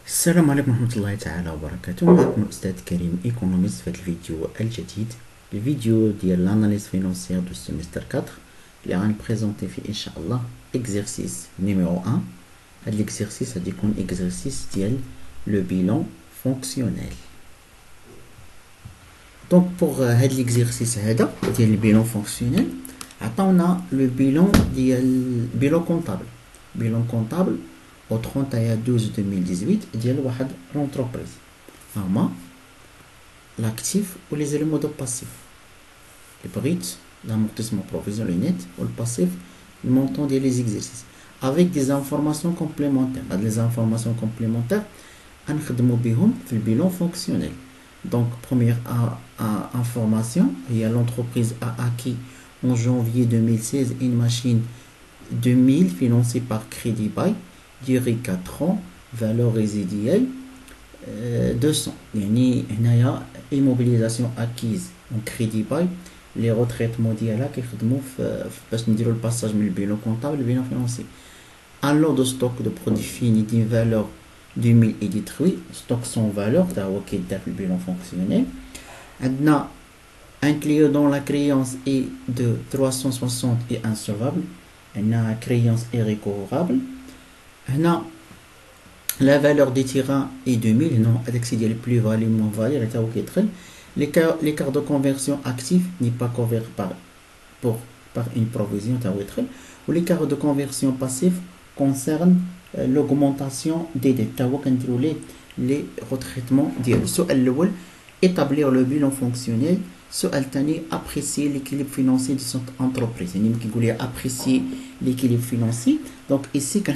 السلام عليكم ورحمة الله تعالى وبركاته. معكم الأستاذ كريم إيكونوميست في الفيديو الجديد، الفيديو ديال l'analyse financière du semestre 4 اللي غنبريزونتي فيه إن شاء الله exercice numéro 1. هاد l'exercice غادي يكون exercice ديال le bilan fonctionnel. Donc pour هاد l'exercice هذا ديال le bilan fonctionnel عطاونا le bilan ديال bilan comptable au 31/12/2018 ديال واحد l'entreprise. هما l'actif ou les éléments de passif, le brut, l'amortissement provisionnel net ou le passif, le montant des exercices avec des informations complémentaires. Les informations complémentaires غنخدموا بهم في le bilan fonctionnel. Donc première information, il y a l'entreprise a acquis en janvier 2016 une machine 2000 financée par Crédit Bail, durée 4 ans, valeur résiduelle 200. يعني هنايا immobilisation acquise en crédit bail les retraitements ديالها كيخدموا باش نديروا الباساج من البيلون كونطابل للبيلون فينانسي. Un lot de stock de produits finis d'une valeur 2000 est détruit, stock sans valeur تا هو كيدار في البيلون فونكسيونيل. عندنا un client dont la créance est de 360 et insolvable, عندنا créance irrécoverable. هنا la valeur des terrains est 2000, non, avec c'est le plus-value, moins-value, l'écart de conversion actif n'est pas couvert par une provision, ou l'écart de conversion passif concerne l'augmentation des dettes, les retraitements d'IL. Établir le bilan fonctionnel, apprécier l'équilibre financier de cette entreprise. Apprécier l'équilibre financier. Donc ici, quand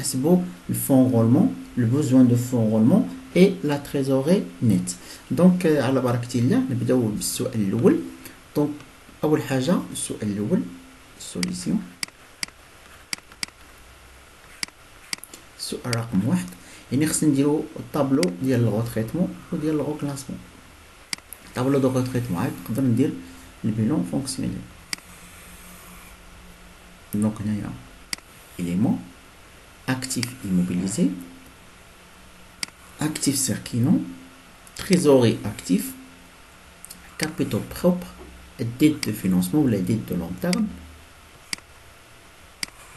le fonds roulement, le besoin de fonds roulement et la trésorerie nette. Donc على بركة الله نبداو بالسؤال الأول. Donc أول حاجة السؤال الأول solution. السؤال رقم 1 يعني خصنا نديرو الطابلو ديال الغوتريتمون وديال الغوكلاسمون. tableau de retraitement عاد نقدر ندير البيلون فونكسيونيل. دونك هنايا élément actif immobilisé, actif circulant, trésorerie actif, capitaux propres, dette de financement ou la dette de long terme,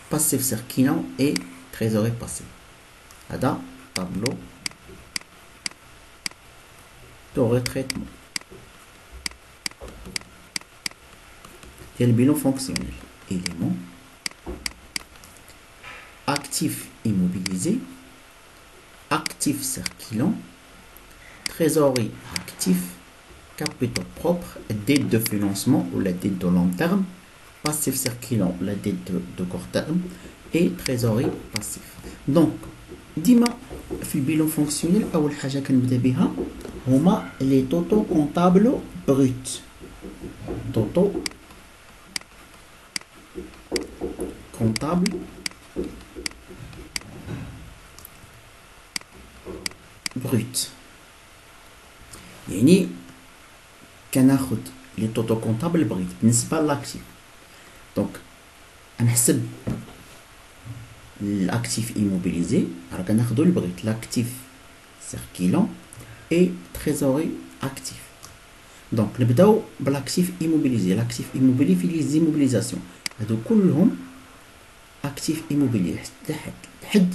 passif circulant et trésorerie passive. هذا tableau de retraitement ديال البيلون فونكسيونيل. élément actif immobilisé, actif circulant, trésorerie actif, capitaux propres, dette de financement ou la dette de long terme, passif circulant ou la dette de court terme et trésorerie passif. Donc ديما في البيلون فونكسيونيل اول حاجه كنبدا بها هما لي توتو كونطابل بروت. توتو comptable brut. يعني كناخد لي توتو كونطابل بروت بالنسبه لاكتيف. دونك غنحسب l'actif immobilisé, alors qu'on a le brut, l'actif circulant et trésorerie actif. Donc, nous بداو بالactif immobilisé. L'actif immobilier في les immobilisations. هادو كلهم actif immobilier لحد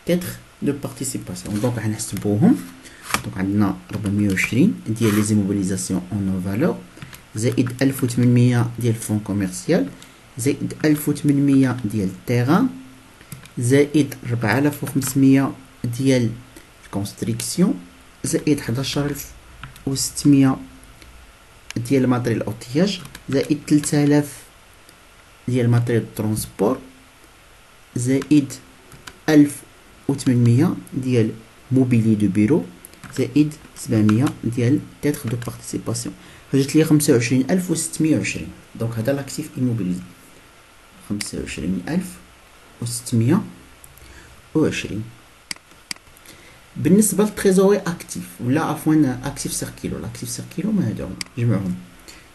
titre de participation. Donc, غنحسبوهم. Donc, عندنا 420 ديال les immobilisations en nos valeurs زائد 1800 ديال fonds commercial زائد 1800 ديال terrain زائد 4500 ديال الكونستريكسيون زائد 11600 ديال ماتريال اوتياج زائد 3000 ديال ماتريال ترونسبور زائد 1800 ديال موبيلي دو بيرو زائد 700 ديال تيتر دو بارتيسيباسيون. جات لي 25620. دونك هذا لاكتيف ايموبيليزي 25620. بالنسبه للتريزوري اكتيف ولا عفوا اكتيف سيركيلو، الاكتيف سيركيلو ما هادو جمعهم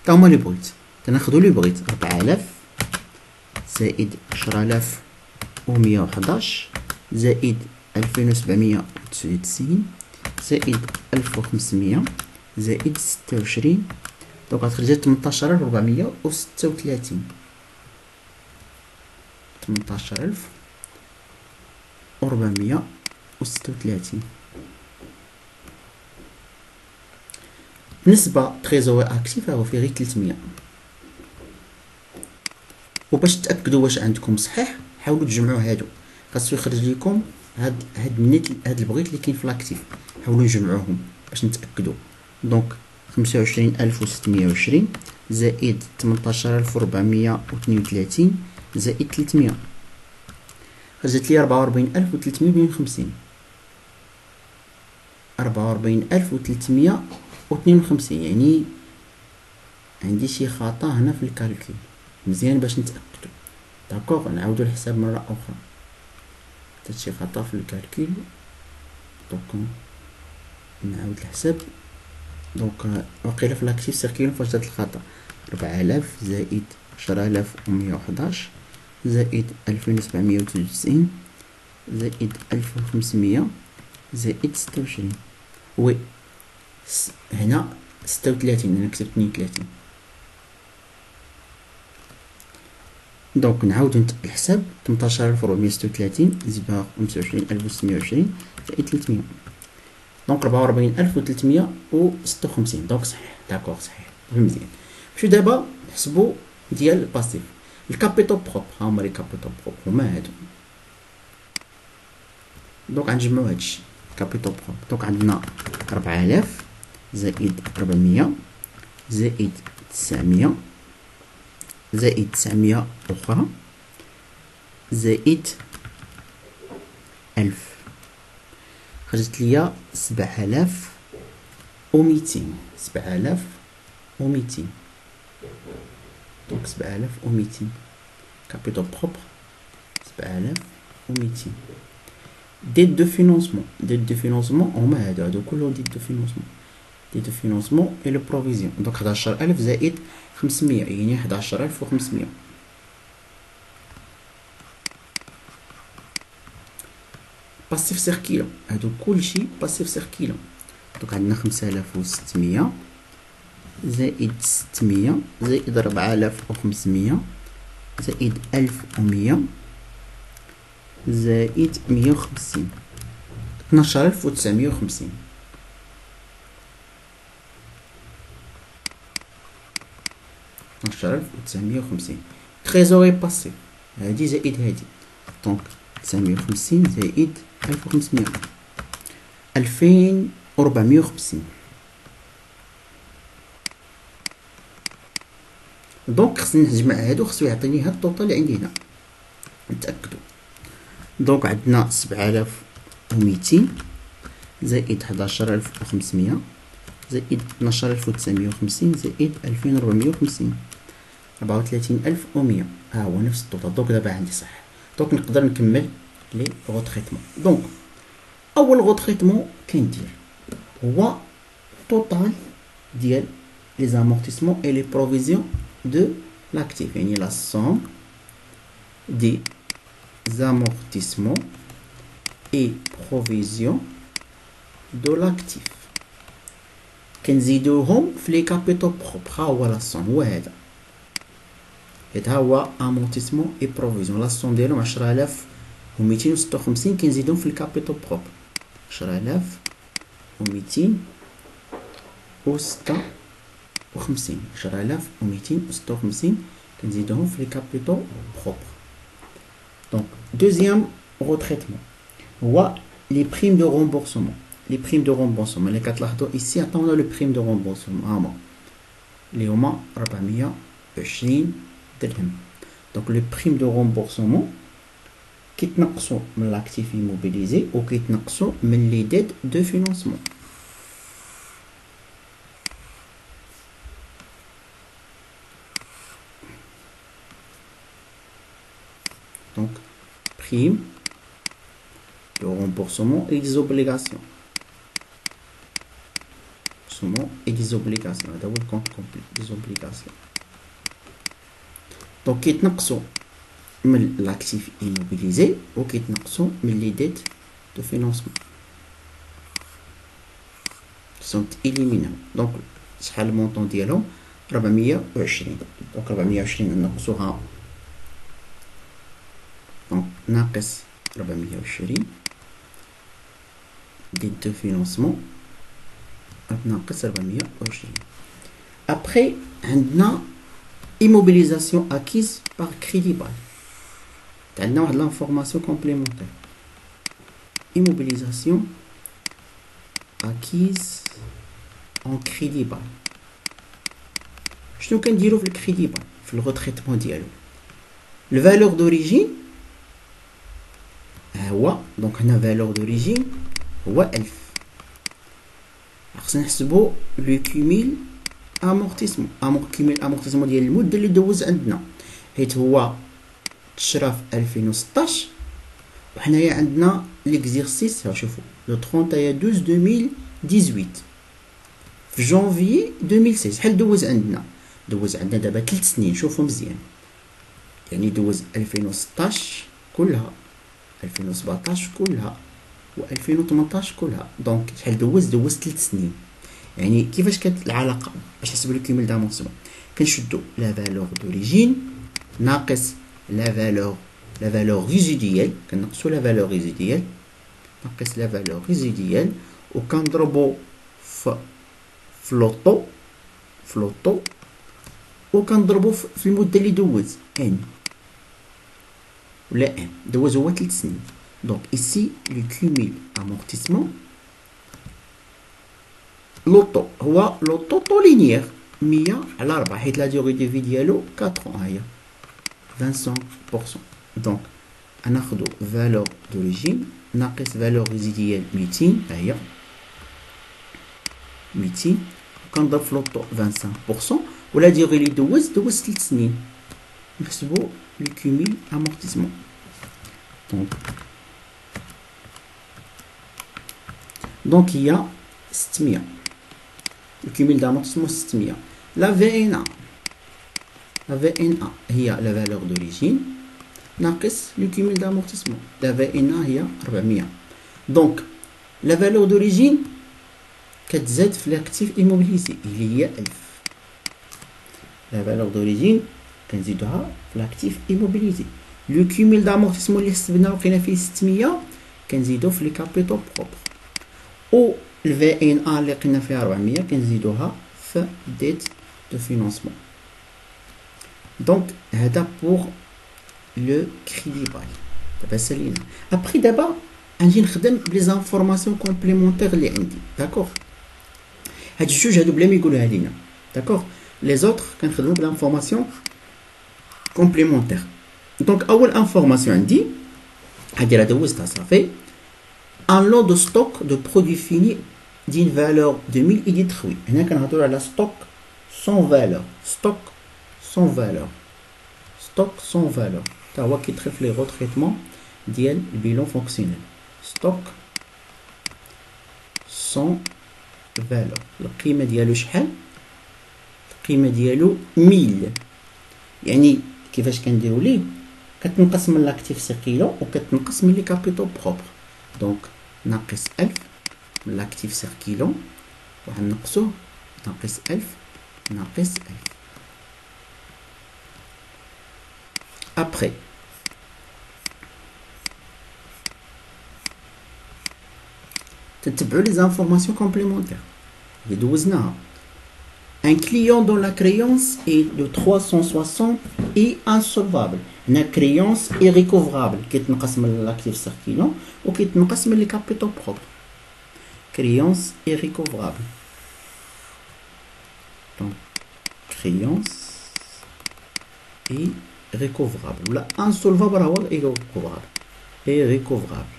تا هما لي بغيت. تناخذوا لي بغيت 4000 زائد 10111 زائد 2799 زائد 1500 زائد 26. دونك غتخرج 18436. 18436. بالنسبة تريزوري اكتيف هو فيه غير 300. وباش تاكدوا واش عندكم صحيح حاولوا تجمعوا هادو، خاصو يخرج لكم هاد النيت، هاد البغيت اللي كاين في لاكتيف، حاولوا نجمعوهم باش نتاكدوا. دونك 25620 زائد 18432 زائد 300 خرجت لي 44352. 44352 يعني عندي شي خطأ هنا في الكالكول. مزيان باش نتاكدوا. داكوغ، نعاودو الحساب مره اخرى. درت شي خطأ في الكالكول، دونك نعاود الحساب. دونك وقيله في لاكتيف سيركيلون فاش درت الخطأ 4000 زائد 10111 زائد 2793 زائد 1500 زائد 26. وي هنا 36 انا كتبت 32. دونك نعاودو الحساب 18436 زيد 25620 زائد 300. دونك 44356. دونك صحيح. داكوغ صحيح مزيان. نمشيو دابا نحسبو ديال الباسيف. الكابيتال بروبر، ها هما لي كابيتال بروبر هما هادو. دونك غنجمعو هادشي كابيتال بروبر. دونك عندنا 4000 زائد 400 زائد 900 زائد 900 أخرى زائد 1000 خرجت ليا 7200. 7200. دونك 7200 كابيتال بروبر 7200. ديت دو فينونسمون. ديت دو فينونسمون هما هادو كلهم ديت دو فينونسمون. ديت دو فينونسمون اي لو بروفيزيون. دونك 11000 زائد 500 يعني 11500. باسيف سيركيلون هادو كلشي باسيف سيركيلون. دونك عندنا 5600 زائد 600 زائد 4500 زائد 1100 زائد 150 12950. 12950 تريزوري باسيف هادي زائد هادي. دونك 950 زائد 1500 2450. دونك خصني نجمع هادو، خصو يعطيني هاد الطوطال اللي عندي هنا نتاكدوا. دونك عندنا 7200 زائد 11500 زائد 12950 زائد 2450 34100. ها هو نفس الطوطال. دونك دابا عندي صح. دونك نقدر نكمل لي غوتريتمون. دونك اول غوتريتمون كندير هو توتال ديال لي زامورتيسمون اي لي بروفيزيون دو لاكتيف، يعني لا سوم دي زامورتيسمون اي بروفيزيون دو لاكتيف كنزيدوهم في لي كابيتال بروبر. ها هو لا سوم، هو هذا هو امورتيسمون اي بروفيزيون. لا سوم ديالهم 10256 كنزيدهم في الكابيتال بروبر 10256. 10256 كنزيدوهم في لي كابيتال بروبر. دونك دوزيام غوتريتمون هو لي بريم دو رومبورسمون. لي بريم دو رومبورسمون اللي كتلاحظوا ايسي عطاونا لو بريم دو رومبورسمون هما اللي هما 420 درهم. دونك لو بريم دو رومبورسمون كيتنقصوا من لاكتيف ايموبيليزي وكيتنقصوا من لي ديت دو فينونسمون. دونك prime de remboursement et des obligations. Remboursement et des obligations. هذا هو الكونت كومبلي des obligations. دونك كيتنقصوا من لاكتيف ايموبيليزي وكيتنقصوا من لي ديت de financement sont éliminés. Donc شحال المونطون ديالهم 420. دونك 420 نقصوها، دونك ناقص 420 دي دو فينانسمون ناقص 420. Après عندنا immobilisation acquise par crédit bail. عندنا واحد l'information complémentaire. Immobilisation acquise en crédit bail. شنو كنديرو في الكريدي باي في الغوتريتمون ديالو؟ الفالور دوريجين هو، دونك هنا فالور دوريجين هو 1000. خصنا نحسبو لو كوميل امورتيسمون. كوميل امورتيسمون ديال المده اللي دوز عندنا، حيت هو تشرا في 2016 وحنايا عندنا ليكزيرسيس. شوفوا لو 31/12/2018 في جونفي 2016 شحال دوز عندنا؟ دوز عندنا دابا 3 سنين. شوفوا مزيان، يعني دوز 2016 كلها، 2017 كلها، و2018 كلها. دونك شحال دوز 3 سنين. يعني كيفاش كانت العلاقه باش نحسبوا لو كوميل دامونسمون؟ كنشدوا لا فالور دوريجين ناقص لا فالور ريزيديال، كنقصوا لا فالور ريزيديال ناقص لا فالور ريزيديال، وكنضربوا في فلوطو وكنضربوا في المده اللي دوز ان ولا ان دوز هو 3 سنين. دونك ici le cumul amortissement لوطو هو لوطو طو لينيير 100/4 حيت لا ديوري دو في ديالو 4 هي 25%. دونك غناخدو فالور دوريجين ناقص فالور ريزيديال 200 ها هي 200 كنضرب في لوطو 25%، ولا ديوري اللي دوز 3 سنين. نحسبو لو كوميل امورتيسمون. دونك هي 600. le cumul d'amortissement 600. La VNA هي la valeur d'origine ناقص le cumul d'amortissement. La VNA هي 400. donc la valeur d'origine كتزاد في l'actif immobilisé اللي هي 1000. la valeur d'origine كنزيدوها في l'actif immobilisé. le cumul d'amortissement اللي حسبنا لقينا فيه 600 كنزيدوه في les capitaux propres. و الVNA اللي لقينا فيها 400 كنزيدوها في ديت دو فينانسمون. دونك هذا بوغ لو كريدي باي. دابا سالينا. ابخي دابا غنجي نخدم بلي زانفورماسيون كومبليمونتير اللي عندي. داكوغ، هاد الجوج هادو بلا ما يقولوها لينا. داكوغ، لي زوطر كنخدمو بلانفورماسيون كومبليمونتير. دونك اول انفورماسيون عندي هادي راه دوزتها صافي. un lot de stock de produits finis d'une valeur de 1000 est détruit. هنا كنهضروا على stock sans valeur. stock sans valeur. stock sans valeur تا هو كيدخل في لي غوتريتمون ديال البيلون فونكسيونيل. stock sans valeur القيمه ديالو شحال؟ القيمه ديالو 1000. يعني كيفاش كنديروا ليه؟ كتنقص من لاكتيف سيركيلون وكتنقص من لي كابيتال بروبر. دونك ناقص 1000 من لاكتيف سيركيلون وغنقصوه ناقص 1000 ناقص 1000. ابخي تتبعوا لي زانفورماسيون كومبليمونتير اللي دوزناها. un client dont la créance est de 360 est insolvable. هنا créance est recouvrable كيتنقص من l'actif circulant وكيتنقص من les capitaux propres. créance est recouvrable. donc créance est recouvrable ولا insolvable هو est recouvrable.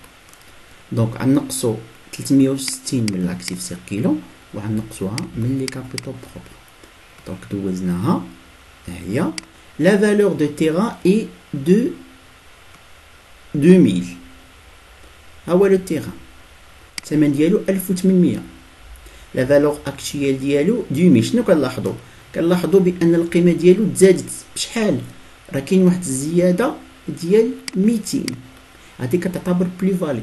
donc غنقصو 360 من l'actif circulant وغنقصوها من les capitaux propres. donc دوزناها هي. la valeur de terrain est de 2000. هو لو terrain الثمن ديالو 1800. la valeur actuelle ديالو 2000. شنو كنلاحظوا؟ كنلاحظوا بان القيمه ديالو تزادت بشحال؟ راه كاين واحد الزياده ديال 200. هذه كتعتبر بلي فالي.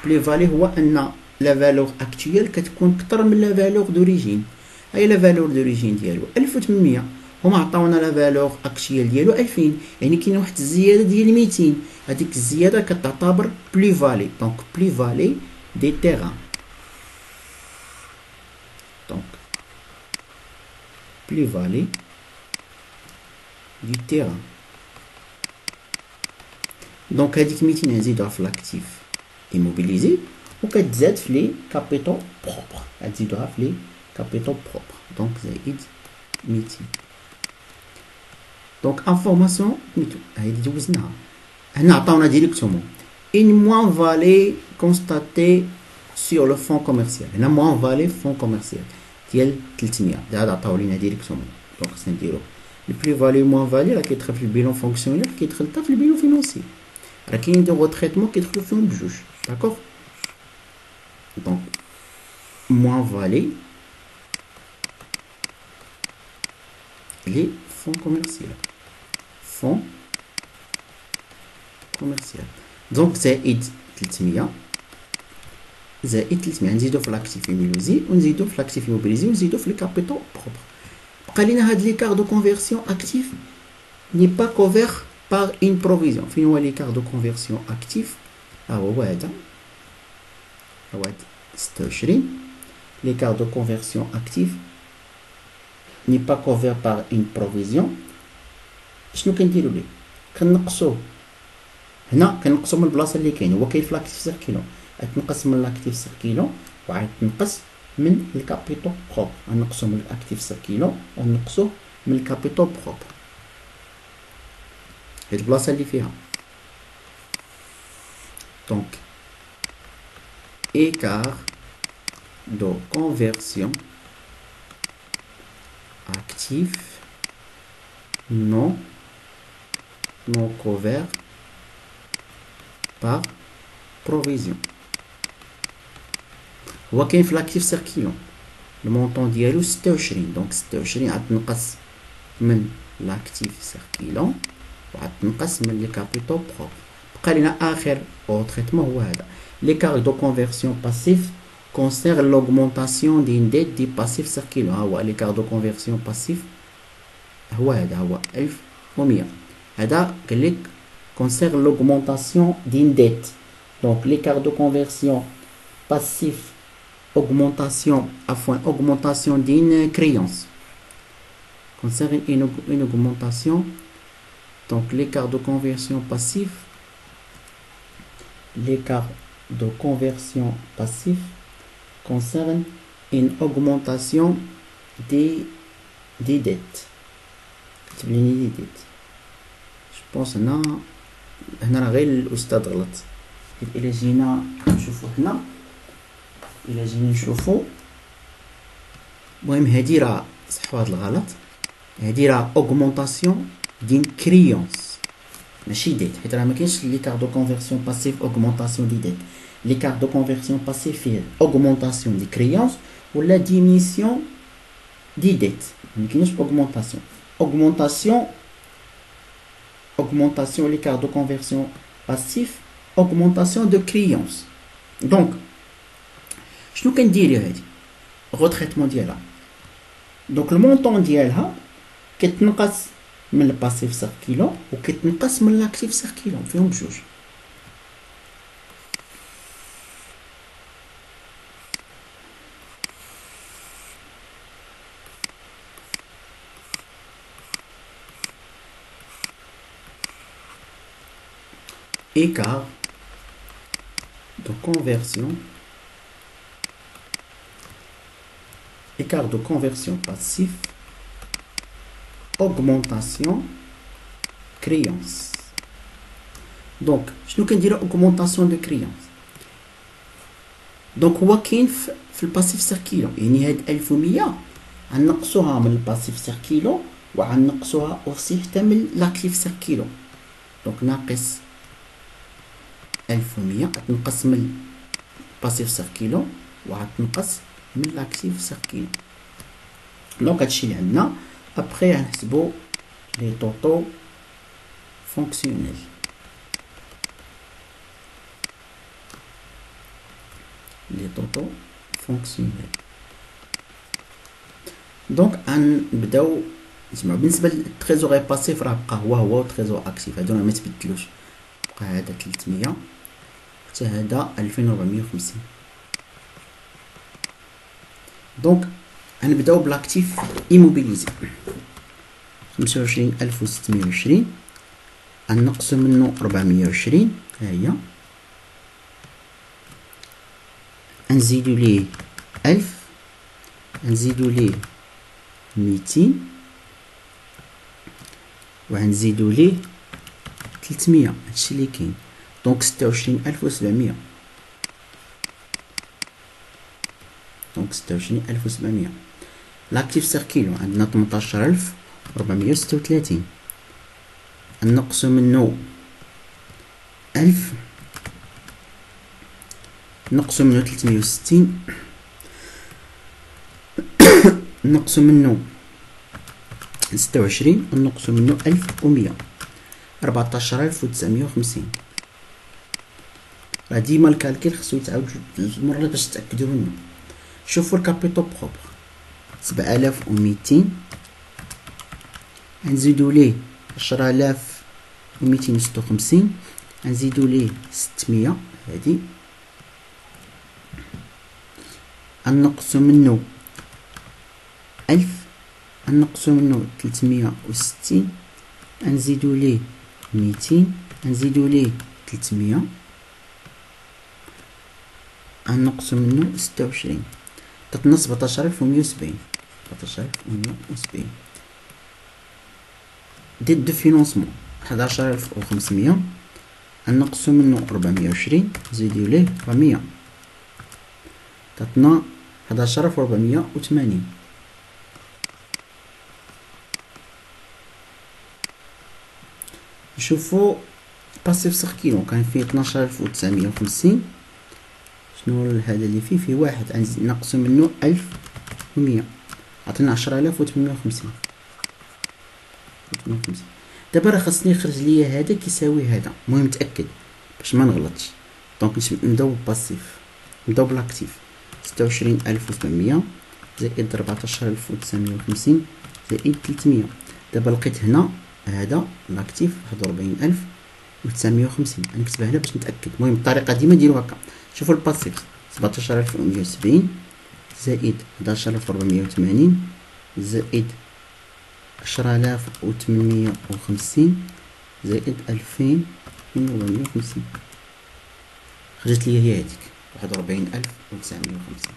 بلي فالي هو ان لا فالور اكتويال كتكون كثر من لا فالور دوريجين. هاي لا فالور دوريجين ديالو 1800 هما عطاونا لا فالور اكتويال ديالو 2000 يعني كاينه واحد الزياده ديال 200 هذيك الزياده كتعتبر بلي فالي دونك بلي فالي دي تيران دونك بلي فالي دي تيران دونك هذيك 200 نزيدوها في لاكتيف immobilisé وكتزاد في لي كابيتال بروبر غتزيدوها في لي كابيتال بروبر دونك زائد 200 دونك انفورماسيون سميتو هاي اللي دوزناها هنا عطاونا ديريكتومون ان موان فالي كونستاتي سور لو فون كوميرسيال هنا موان فالي فون كوميرسيال ديال 300 هذا عطاو لينا ديريكتومون دونك خصنا نديرو البلي فالي موان فالي راه كيدخل في البيلون فونكسيونيل كيدخل حتى في البيلون فينونسي راه كاين دي غوتريتمون كيدخلو فيهم بجوج داكوغ دونك موان فالي لي فون كوميرسيال فون كوميرسيال دونك زائد 300 زائد 300 نزيدو في لاكتيف ايميلوزي ونزيدو في لاكتيف موبيليزي ونزيدو في لي كابيتال بروبر بقى لينا هاد ليكار دو كونفيرسيون اكتيف ني با كوفير par une provision. فين هو l'écart de conversion actif هو هذا 26 l'écart de conversion actif n'est pas couvert par une provision. شنو كنديروا ليه كنقصوه هنا كنقصوا من البلاصه اللي كاين هو كاين في لاكتيف سيركيلو غتنقص من لاكتيف سيركيلو وعاد تنقص من الكابيتال بروب غنقصوا من الاكتيف سيركيلو ونقصوه من الكابيتال بروب هاد البلاصه اللي فيها دونك écart de conversion actif non couvert par provision هو كاين في لاكتيف سيركيلون المونطون ديالو 26 دونك 26 عاد تنقص من لاكتيف سيركيلون وعاد تنقص من لي كابيتال بروب بقى لنا اخر تريتمون هو هذا l'écart de conversion passif concerne l'augmentation d'une dette du passif circulant هو l'écart de conversion passif هو هذا هو 1100 هذا قال لك concerne l'augmentation d'une dette donc l'écart de conversion passif augmentation d'une créance concerne une augmentation donc l'écart de conversion passif l'écart de conversion passif concerne une augmentation des dettes. des dettes. Je pense هنا غير الأستاذ غلط. إلا جينا نشوفو هنا إلا جينا نشوفو المهم هادي راه صحوا هاد الغلط هادي راه augmentation d'une créance ماشي ديت حيت راه مكاينش ليكار دو كونفيرسيون باسيف اوغمونطاسيون دي ديت ليكار دو كونفيرسيون باسيف فيه اوغمونطاسيون دي كريونس ولا ديميسيون دي ديت مكاينش اوغمونطاسيون ليكار دو كونفيرسيون باسيف اوغمونطاسيون دو كريونس دونك شنو كنديري هادي غوتريتمون ديالها دونك المونطون ديالها كتنقص من الباسيف سيركيلون وكتنقص من لاكتيف سيركيلون فيهم بجوج écart de conversion passif augmentation créance donc شنو كنديرو augmentation de créance donc هو كاين في الباسيف سيركيلون يعني هاد 1100 غنقصوها من الباسيف سيركيلون وغنقصوها اوسي حتى من لاكتيف سيركيلون دونك ناقص 1100 غتنقص من الباسيف سيركيلون وغتنقص من لاكتيف سيركيلون دونك هادشي اللي عندنا après غنحسبو لي طوطو فونكسيونيل لي طوطو فونكسيونيل. دونك غنبداو نسمعو بالنسبه للتريزوري باسيف راه بقى هو تريزور اكتيف، هادو ما تبدلوش، بقى هذا 300 حتى هذا 2450. دونك غنبداو بالاكتيف ايموبيليزي 25620 غنقصو منو 420 ها هي، نزيدو ليه 1000 نزيدو ليه 200 وغنزيدو ليه 300. هادشي اللي كاين. دونك 26700. دونك 26700. لاكتيف سيركيلو عندنا 18436 نقصو منو 1000 نقصو منو 360 نقصو منو 26 نقصو منو 1100 14950. راه ديما الكالكيل خصو يتعاود جوج مرات باش تأكدو منو. شوفو الكابيتو بروبر 7200 نزيدو ليه 10256 نزيدو ليه 600 هادي نقصو منو 1000 نقصو منو 360 نزيدو ليه 200 نزيدو ليه 300 نقصو منو 26 تعطينا 17170. 17170 ديت دو فينونسمون 11500 نقصو منو 420 نزيدو ليه 400 تعطينا 11480. نشوفو باسيف سيركيلون كان فيه 12950. شنو هذا اللي فيه واحد نقص منه 1100 عطينا 10850. دابا راه خاصني يخرج ليا هذا كيساوي هذا، المهم نتاكد باش ما نغلطش. دونك نبداو بالباسيف، نبداو بالاكتيف 26700 زائد 14950 زائد 300. دابا لقيت هنا هذا لاكتيف 41950 نكتبها هنا باش نتاكد. المهم الطريقه ديما نديرو هكا. شوفوا الباسيف 17170 زائد 11480 زائد 10850 زائد 2450. خرجت لي هي هذيك 41950.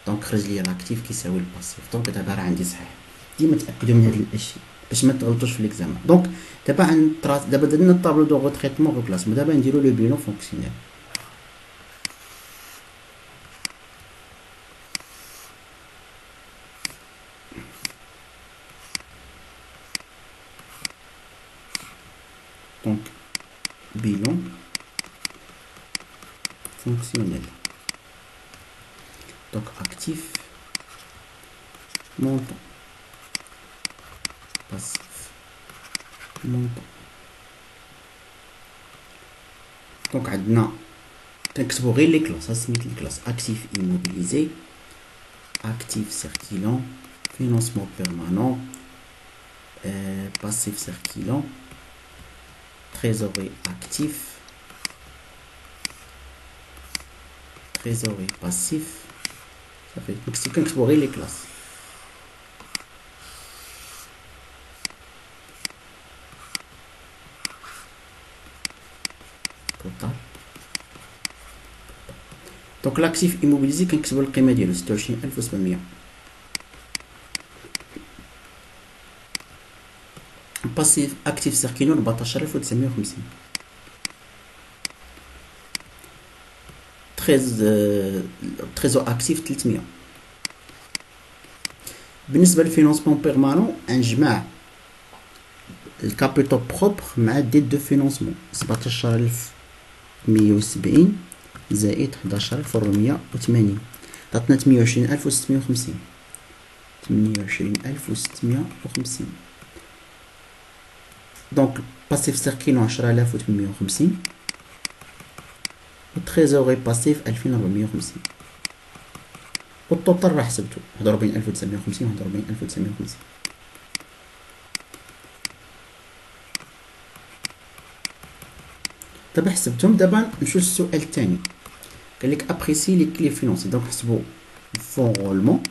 دونك خرج لي لاكتيف كيساوي الباسيف. دونك دابا راه عندي صحيح. ديما تاكدوا من هاد الاشياء باش ما تغلطوش في ليكزامان. دونك دابا درنا الطابلو دو غوتريتمون ريبلاسمون. دابا نديرو لو بيلون فونكسيونيل. دونك بيلون فونكسيونيل. دونك اكتيف مونطون باسيف مونطون. دونك عندنا تنكتبو غير لي كلاس. ها سميت لي كلاس اكتيف ايموبيليزي، اكتيف سيركيلون، فينونسمون بيرمانون، باسيف سيركيلون، تريزوري اكتيف، تريزوري باسيف. صافي كنكتبو غير لي كلاس. دونك لاكتيف ايموبيليزي كنكتبو القيمه ديالو 26700. باسيف اكتيف سيركيلون 14950. تريزور اكتيف 300. بالنسبه للفينونسمون بيرمانون نجمع الكابيتال بروبر مع ديت دو فينونسمون 17170 زائد 11480 عطاتنا 28650. 28650. دونك باسيف سيركيلون 10850 و تريزوري باسيف 2450. والتوتال راه حسبته 41950 41950. دابا حسبتهم. دابا نمشيو للسؤال الثاني. قال لك ابريسي لي كلي فينونسي. دونك نحسبوا الفون رولمون.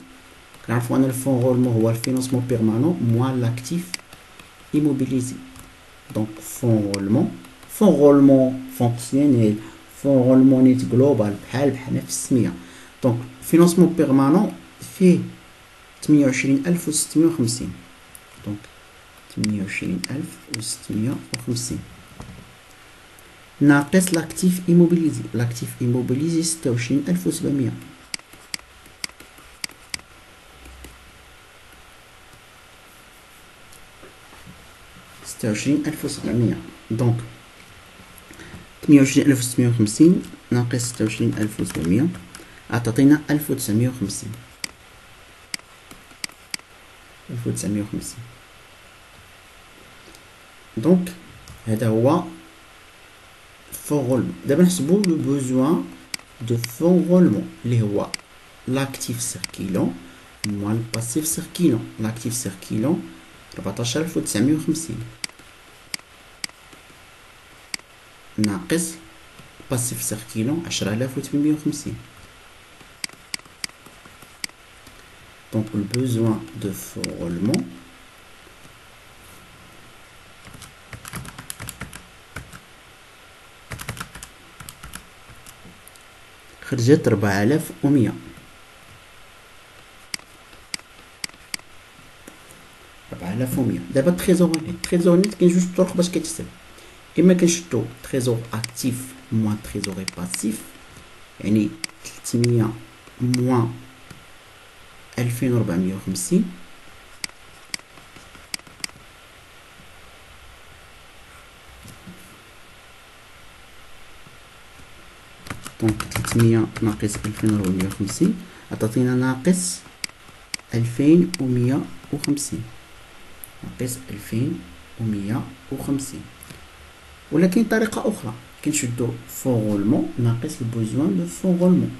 كنعرفوا ان الفون رولمون هو الفينونسمون بيرمانون موان لاكتيف immobilisé. Donc fonds roulement fonctionnel, fonds roulement net global بحال نفس السميه. دونك financement permanent فيه 28650. دونك 28650 ناقص لاكتيف immobilisé. لاكتيف immobilisé 26700. دونك 28650 ناقص 26700 عطاتينا 1950. دونك هذا هو فون رولمون. دابا نحسبوا لو بوزوان دو فون رولمون اللي هو لاكتيف سيركيلون موان الباسيف سيركيلون. لاكتيف سيركيلون 14950 ناقص باسيف سيركيلون 10850. Donc le besoin de fonds roulement خرجت 4100. 4100. دابا التريزور نيت كاين جوج طرق باش كتحسب. اما كنشدو تريزور اكتيف موان تريزوري باسيف، يعني 300 موان 2450 دونك 300 ناقص 2450 عطاتينا ناقص 2150. ناقص 2150. ولكن طريقة أخرى كنشدو فون رولمون ناقص البوزوان دو فون رولمون،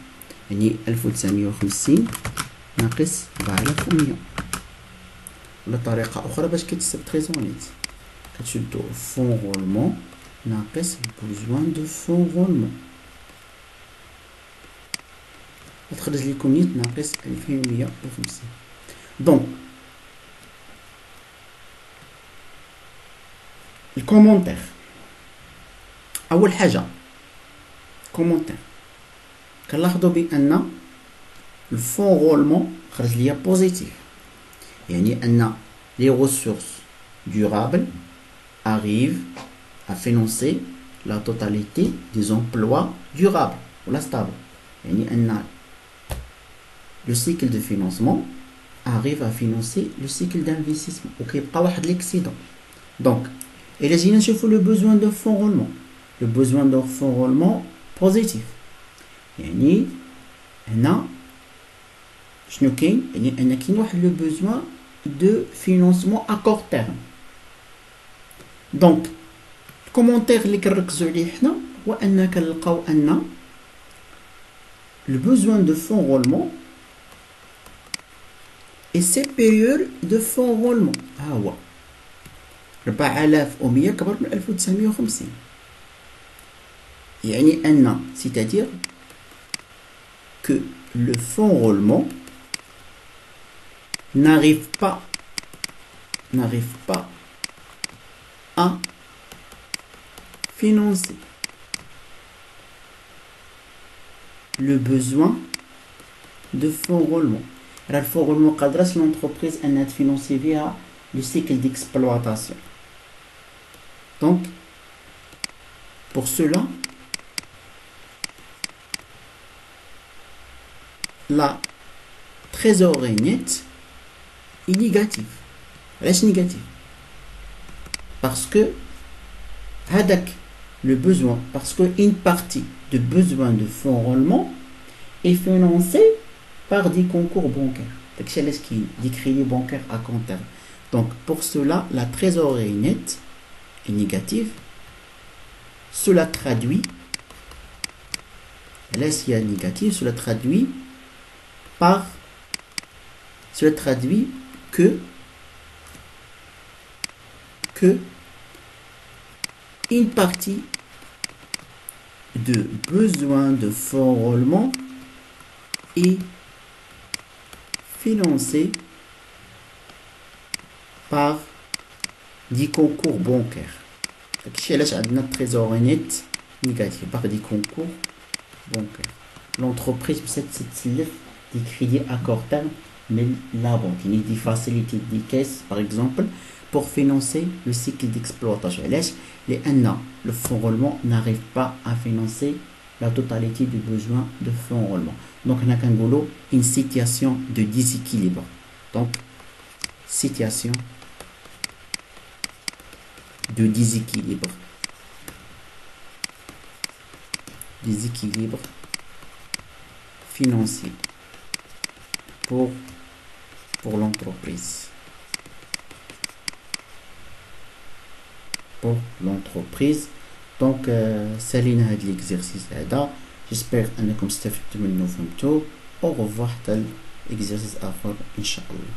يعني 1950 ناقص 4100. ولا طريقة أخرى باش كتحسب تريزور نيت كتشدو فون رولمون ناقص البوزوان دو فون رولمون غتخرج ليكم نيت ناقص 2150. دونك الكومونتير. اول حاجه كومونتير كنلاحظوا بان الفون رولمون خرج ليا بوزيتيف، يعني ان لي ressources durables arrivent à financer la totalité des emplois durables ولا stable، يعني ان le cycle de financement arrive à financer le cycle d'investissement وكيبقى واحد ليكسيدون. دونك الا جينا نشوفوا لو بوزوان دو فون رولمون، لو بوزوان دو فون رولمون بوزيتيف، يعني هنا شنو كاين؟ يعني ان كاين واحد لو بوزوان دو فينانسمون ا كور تيرم. دونك الكومونتير اللي كنركزوا عليه حنا هو ان كنلقاو ان le besoin de fonds roulement est supérieur de fonds roulement. ها هو 4100 كبر من 1950، يعني أن c'est-à-dire que le fonds roulement n'arrive pas à financer le besoin de fonds roulement. Alors, le fonds roulement cadre l'entreprise à financer via le cycle d'exploitation. Donc, pour cela, la trésorerie nette est négative. Reste négative. Parce que, le besoin, parce qu'une partie de besoin de fonds roulement est financée par des concours bancaires. Des crédits bancaires à compte terme. Donc, pour cela, la trésorerie nette est négative. Cela traduit, là s'il y a négatif, cela traduit par, cela traduit que une partie de besoin de fonds roulement est financée par des concours bancaires. هادشي علاش عندنا التريزوري نيت négatif par des concours bancaires. L'entreprise peut تسلف des crédits à court terme من la banque. Il y a des facilités des caisses par exemple pour financer le cycle d'exploitation. لأن le fonds roulement n'arrive pas à financer la totalité du besoin de fonds roulement. Donc on a une situation de déséquilibre. Donc situation de déséquilibre financier pour l'entreprise. Donc سالينا هذا l'exercice هذا. J'espère أنكم استفدتوا منه وفهمتوه. Au revoir حتى l'exercice آخر إن شاء الله.